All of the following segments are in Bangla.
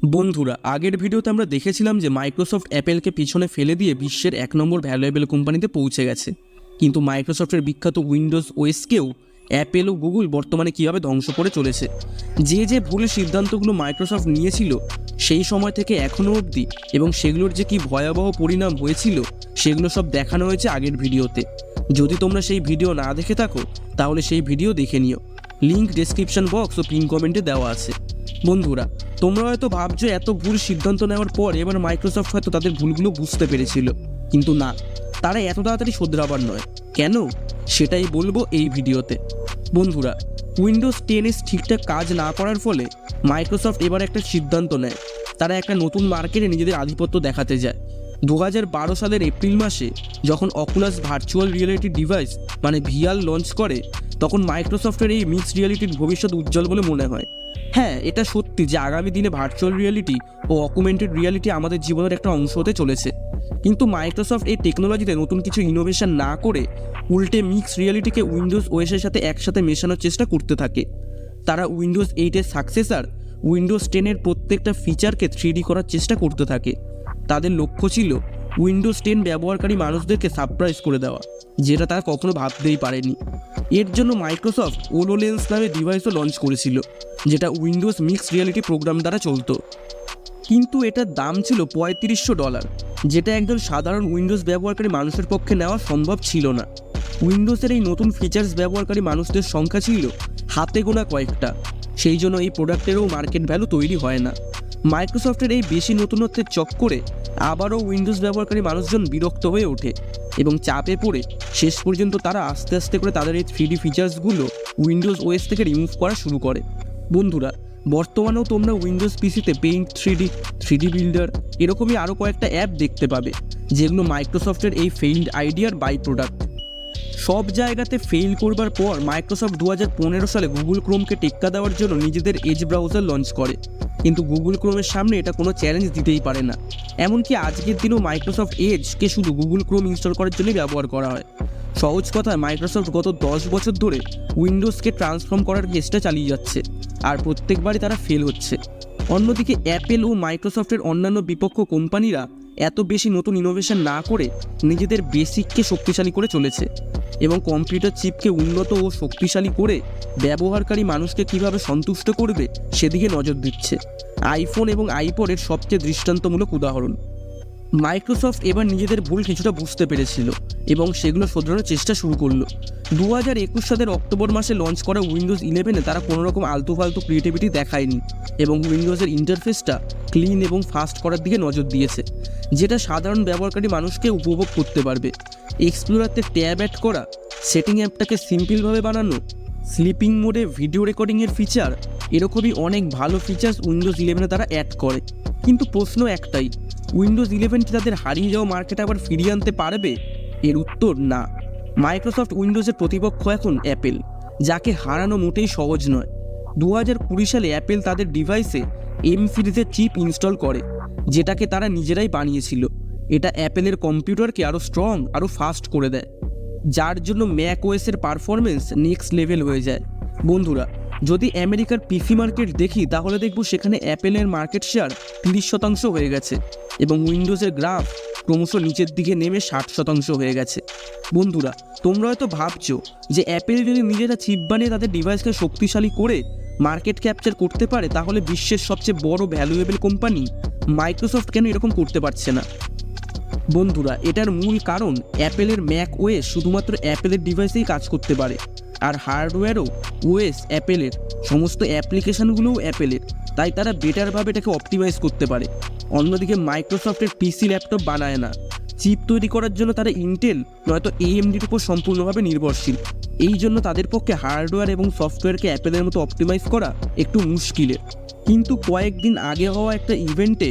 বন্ধুরা, আগের ভিডিওতে আমরা দেখেছিলাম যে মাইক্রোসফট অ্যাপেলকে পিছনে ফেলে দিয়ে বিশ্বের 1 নম্বর ভ্যালুয়েবল কোম্পানিতে পৌঁছে গেছে। কিন্তু মাইক্রোসফটের বিখ্যাত উইন্ডোজ ওএসকেও অ্যাপেল ও গুগল বর্তমানে কীভাবে ধ্বংস করে চলেছে। যে ভুল সিদ্ধান্তগুলো মাইক্রোসফট নিয়েছিল সেই সময় থেকে এখনও অবধি, এবং সেগুলোর যে কী ভয়াবহ পরিণাম হয়েছিল সেগুলো সব দেখানো হয়েছে আগের ভিডিওতে। যদি তোমরা সেই ভিডিও না দেখে থাকো তাহলে সেই ভিডিও দেখে নিও, লিঙ্ক ডেসক্রিপশন বক্স ও পিন কমেন্টে দেওয়া আছে। বন্ধুরা, তোমরা হয়তো ভাবছো এত ভুল সিদ্ধান্ত নেওয়ার পর এবার মাইক্রোসফট হয়তো তাদের ভুলগুলো বুঝতে পেরেছিল, কিন্তু না, তারা এত তাড়াতাড়ি শোধরাবার নয়। কেন, সেটাই বলবো এই ভিডিওতে। বন্ধুরা, উইন্ডোজ 10 ঠিকঠাক কাজ না করার ফলে মাইক্রোসফট এবার একটা সিদ্ধান্ত নেয়। তারা একটা নতুন মার্কেটে নিজেদের আধিপত্য দেখাতে যায়। 2012 সালের এপ্রিল মাসে যখন অকুলাস ভার্চুয়াল রিয়েলিটি ডিভাইস মানে ভিআর লঞ্চ করে, তখন মাইক্রোসফটের এই মিক্সড রিয়েলিটির ভবিষ্যৎ উজ্জ্বল বলে মনে হয়। হ্যাঁ, এটা সত্যি যে আগামী দিনে ভার্চুয়াল রিয়েলিটি ও অকুমেন্টেড রিয়েলিটি আমাদের জীবনের একটা অংশ হতে চলেছে। কিন্তু মাইক্রোসফট এই টেকনোলজিতে নতুন কিছু ইনোভেশন না করে উল্টে মিক্সড রিয়েলিটিকে উইন্ডোজ ওএসের সাথে একসাথে মেশানোর চেষ্টা করতে থাকে। তারা উইন্ডোজ 8-এর সাকসেসর উইন্ডোজ 10-এর প্রত্যেকটা ফিচারকে 3D করার চেষ্টা করতে থাকে। তাদের লক্ষ্য ছিল উইন্ডোজ 10 ব্যবহারকারী মানুষদেরকে সারপ্রাইজ করে দেওয়া, যেটা তারা কখনো ভাবতেই পারেনি। এর জন্য মাইক্রোসফট হোলোলেন্স নামে ডিভাইসও লঞ্চ করেছিল, যেটা উইন্ডোজ মিক্সড রিয়েলিটি প্রোগ্রাম দ্বারা চলতো। কিন্তু এটার দাম ছিল $3500, যেটা একজন সাধারণ উইন্ডোজ ব্যবহারকারী মানুষের পক্ষে নেওয়া সম্ভব ছিল না। উইন্ডোজের এই নতুন ফিচার্স ব্যবহারকারী মানুষদের সংখ্যা ছিল হাতে গোনা কয়েকটা, সেই জন্য এই প্রোডাক্টেরও মার্কেট ভ্যালু তৈরি হয় না। মাইক্রোসফটের এই বেশি নতুনত্বের চক্করে আবারও উইন্ডোজ ব্যবহারকারী মানুষজন বিরক্ত হয়ে ওঠে এবং চাপে পড়ে শেষ পর্যন্ত তারা আস্তে আস্তে করে তাদের এই 3D ফিচার্সগুলো উইন্ডোজ ওএস থেকে রিমুভ করা শুরু করে। বন্ধুরা, বর্তমানেও তোমরা উইন্ডোজ পিসিতে পেইন্ট 3D বিল্ডার এরকমই আরও কয়েকটা অ্যাপ দেখতে পাবে, যেগুলো মাইক্রোসফটের এই ফেইল্ড আইডিয়ার বাই প্রোডাক্ট। সব জায়গাতে ফেল করবার পর মাইক্রোসফট 2015 সালে গুগল ক্রোমকে টেক্কা দেওয়ার জন্য নিজেদের এজ ব্রাউজার লঞ্চ করে, কিন্তু গুগল ক্রোমের সামনে এটা কোনো চ্যালেঞ্জ দিতেই পারে না। এমনকি আজকের দিনেও মাইক্রোসফট এজকে শুধু গুগল ক্রোম ইনস্টল করার জন্যই ব্যবহার করা হয়। সহজ কথায়, মাইক্রোসফট গত 10 বছর ধরে উইন্ডোজকে ট্রান্সফর্ম করার চেষ্টা চালিয়ে যাচ্ছে, আর প্রত্যেকবারই তারা ফেল হচ্ছে। অন্যদিকে অ্যাপেল ও মাইক্রোসফটের অন্যান্য বিপক্ষ কোম্পানিরা এত বেশি নতুন ইনোভেশন না করে নিজেদের বেসিককে শক্তিশালী করে চলেছে এবং কম্পিউটার চিপকে উন্নত ও শক্তিশালী করে ব্যবহারকারী মানুষকে কিভাবে সন্তুষ্ট করবে সেদিকে নজর দিচ্ছে। আইফোন এবং আইপডের সবচেয়ে দৃষ্টান্তমূলক উদাহরণ। মাইক্রোসফট এবার নিজেদের ভুল কিছুটা বুঝতে পেরেছিল এবং সেগুলো শোধরানোর চেষ্টা শুরু করলো। 2021 সালের অক্টোবর মাসে লঞ্চ করা উইন্ডোজ 11-এ তারা কোনোরকম আলতু ফালতু ক্রিয়েটিভিটি দেখায়নি এবং উইন্ডোজের ইন্টারফেসটা ক্লিন এবং ফাস্ট করার দিকে নজর দিয়েছে, যেটা সাধারণ ব্যবহারকারী মানুষকে উপভোগ করতে পারবে। এক্সপ্লোরারতে ট্যাব অ্যাড করা, সেটিং অ্যাপটাকে সিম্পলভাবে বানানো, স্লিপিং মোডে ভিডিও রেকর্ডিংয়ের ফিচার, এরকমই অনেক ভালো ফিচার্স উইন্ডোজ 11-এ তারা অ্যাড করে। কিন্তু প্রশ্ন একটাই, উইন্ডোজ 11 কি তাদের হারিয়ে যাওয়া মার্কেট আবার ফিরিয়ে আনতে পারবে? এর উত্তর না। মাইক্রোসফট উইন্ডোজের প্রতিপক্ষ এখন অ্যাপেল, যাকে হারানো মোটেই সহজ নয়। 2020 সালে অ্যাপেল তাদের ডিভাইসে এম সিরিজের চিপ ইনস্টল করে, যেটাকে তারা নিজেরাই বানিয়েছিল। এটা অ্যাপেলের কম্পিউটারকে আরও স্ট্রং, আরও ফাস্ট করে দেয়, যার জন্য ম্যাক ওএসের পারফরমেন্স নেক্সট লেভেল হয়ে যায়। বন্ধুরা, যদি আমেরিকার পিসি মার্কেট দেখি তাহলে দেখব সেখানে অ্যাপেলের মার্কেট শেয়ার 30% হয়ে গেছে এবং উইন্ডোজের গ্রাফ ক্রমশ নিচের দিকে নেমে 60% হয়ে গেছে। বন্ধুরা, তোমরা হয়তো ভাবছো যে অ্যাপেল যদি নিজেরা চিপ বানিয়ে তাদের ডিভাইসকে শক্তিশালী করে মার্কেট ক্যাপচার করতে পারে, তাহলে বিশ্বের সবচেয়ে বড় ভ্যালুয়েবল কোম্পানি মাইক্রোসফট কেন এরকম করতে পারছে না? বন্ধুরা, এটার মূল কারণ অ্যাপেলের ম্যাক ওএস শুধুমাত্র অ্যাপেলের ডিভাইসেই কাজ করতে পারে, আর হার্ডওয়্যারও ওএস অ্যাপেলের, সমস্ত অ্যাপ্লিকেশনগুলোও অ্যাপেলের, তাই তারা বেটারভাবে এটাকে অপটিমাইজ করতে পারে। অন্যদিকে মাইক্রোসফটের পিসি ল্যাপটপ বানায় না, চিপ তৈরি করার জন্য তারা ইন্টেল নয়তো এএমডির উপর সম্পূর্ণভাবে নির্ভরশীল। এই জন্য তাদের পক্ষে হার্ডওয়্যার এবং সফটওয়্যারকে অ্যাপেলের মতো অপটিমাইজ করা একটু মুশকিলের। কিন্তু কয়েকদিন আগে হওয়া একটা ইভেন্টে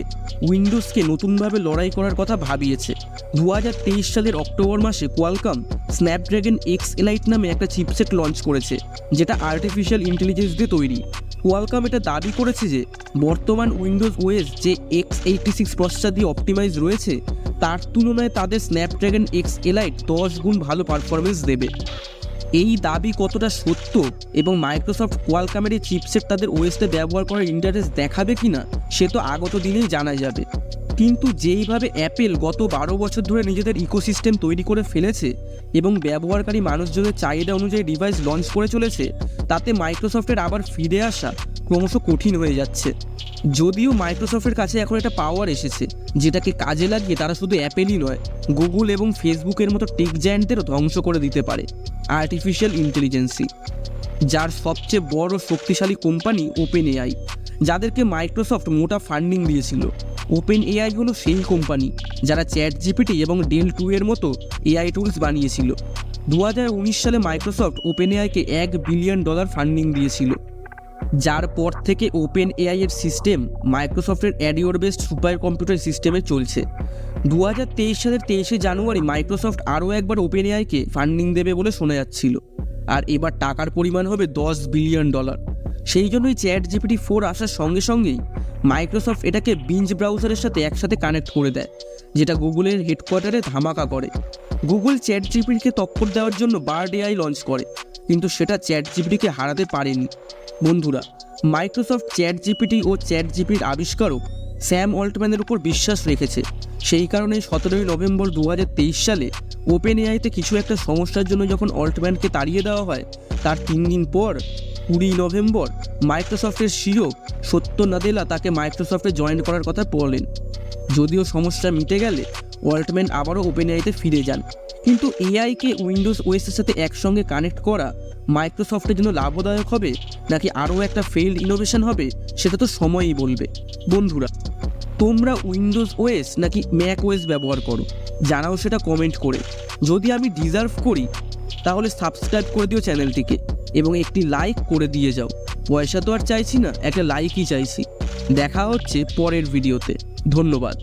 উইন্ডোজকে নতুনভাবে লড়াই করার কথা ভাবিয়েছে। 2023 সালের অক্টোবর মাসে কোয়ালকম স্ন্যাপড্রাগন এক্স এলাইট নামে একটা চিপসেট লঞ্চ করেছে, যেটা আর্টিফিশিয়াল ইন্টেলিজেন্স দিয়ে তৈরি। কোয়ালকম এটা দাবি করেছে যে বর্তমান উইন্ডোজ ওএস যে x86 প্রসেসর দিয়ে অপটিমাইজ রয়েছে, তার তুলনায় তাদের স্ন্যাপড্রাগন এক্স এলাইট 10 গুণ ভালো পারফরমেন্স দেবে। এই দাবি কতটা সত্য এবং মাইক্রোসফট কোয়ালকমের এই চিপসেট তাদের ওএসতে ব্যবহার করার ইন্টারেস্ট দেখাবে কিনা সে তো আগত দিনেই জানা যাবে। কিন্তু যেইভাবে অ্যাপেল গত 12 বছর ধরে নিজেদের ইকোসিস্টেম তৈরি করে ফেলেছে এবং ব্যবহারকারী মানুষজনের চাহিদা অনুযায়ী ডিভাইস লঞ্চ করে চলেছে, তাতে মাইক্রোসফটের আবার ফিরে আসা ক্রমশ কঠিন হয়ে যাচ্ছে। যদিও মাইক্রোসফটের কাছে এখন একটা পাওয়ার এসেছে, যেটাকে কাজে লাগিয়ে তারা শুধু অ্যাপেলই নয়, গুগল এবং ফেসবুকের মতো টেক জায়ান্টদেরও ধ্বংস করে দিতে পারে। আর্টিফিশিয়াল ইন্টেলিজেন্সি, যার সবচেয়ে বড় শক্তিশালী কোম্পানি ওপেন এআই, যাদেরকে মাইক্রোসফট মোটা ফান্ডিং দিয়েছিল। ওপেন এআই হলো সেই কোম্পানি যারা চ্যাট জিপিটি এবং ডেল 2 এর মতো এআই টুলস বানিয়েছিল। 2019 সালে মাইক্রোসফট ওপেন এআইকে $1 বিলিয়ন ফান্ডিং দিয়েছিল, যার পর থেকে ওপেন এআই এর সিস্টেম মাইক্রোসফটের অ্যাডিওর বেসড সুপার কম্পিউটার সিস্টেমে চলছে। 2023 সালের 23শে জানুয়ারি মাইক্রোসফট আরও একবার ওপেন এআইকে ফান্ডিং দেবে বলে শোনা যাচ্ছিল, আর এবার টাকার পরিমাণ হবে $10 বিলিয়ন। সেই জন্যই চ্যাট জিপিটি 4 আসার সঙ্গে সঙ্গেই মাইক্রোসফট এটাকে বিঞ্জ ব্রাউজারের সাথে একসাথে কানেক্ট করে দেয়, যেটা গুগলের হেডকোয়ার্টারে ধামাকা করে। গুগল চ্যাট জিপিটিকে টক্কর দেওয়ার জন্য বার্ড এআই লঞ্চ করে, কিন্তু সেটা চ্যাট জিপিটিকে হারাতে পারেনি। বন্ধুরা, মাইক্রোসফট চ্যাট জিপিটি ও চ্যাট জিপিটির আবিষ্কারক স্যাম অল্টম্যানের উপর বিশ্বাস রেখেছে। সেই কারণে 17 নভেম্বর 2023 সালে ওপেন এআইতে কিছু একটা সমস্যার জন্য যখন অল্টম্যানকে তাড়িয়ে দেওয়া হয়, তার 3 দিন পর 20 নভেম্বর মাইক্রোসফটের সিইও সত্য নাদেলা তাকে মাইক্রোসফটে জয়েন করার কথা বলেন। যদিও সমস্যা মিটে গেলে অল্টম্যান আবারও ওপেন এআইতে ফিরে যান, কিন্তু এআইকে উইন্ডোজ ওএসের সাথে একসঙ্গে কানেক্ট করা মাইক্রোসফটের জন্য লাভদায়ক হবে নাকি আরও একটা ফেইল্ড ইনোভেশন হবে, সেটা তো সময়ই বলবে। বন্ধুরা, তোমরা উইন্ডোজ ওএস নাকি ম্যাক ওএস ব্যবহার করো, জানাও সেটা কমেন্ট করে। যদি আমি ডিজার্ভ করি তাহলে সাবস্ক্রাইব করে দিও চ্যানেলটিকে এবং একটি লাইক করে দিয়ে যাও। পয়সা তো আর চাইছি না, একটা লাইকই চাইছি। দেখা হচ্ছে পরের ভিডিওতে। ধন্যবাদ।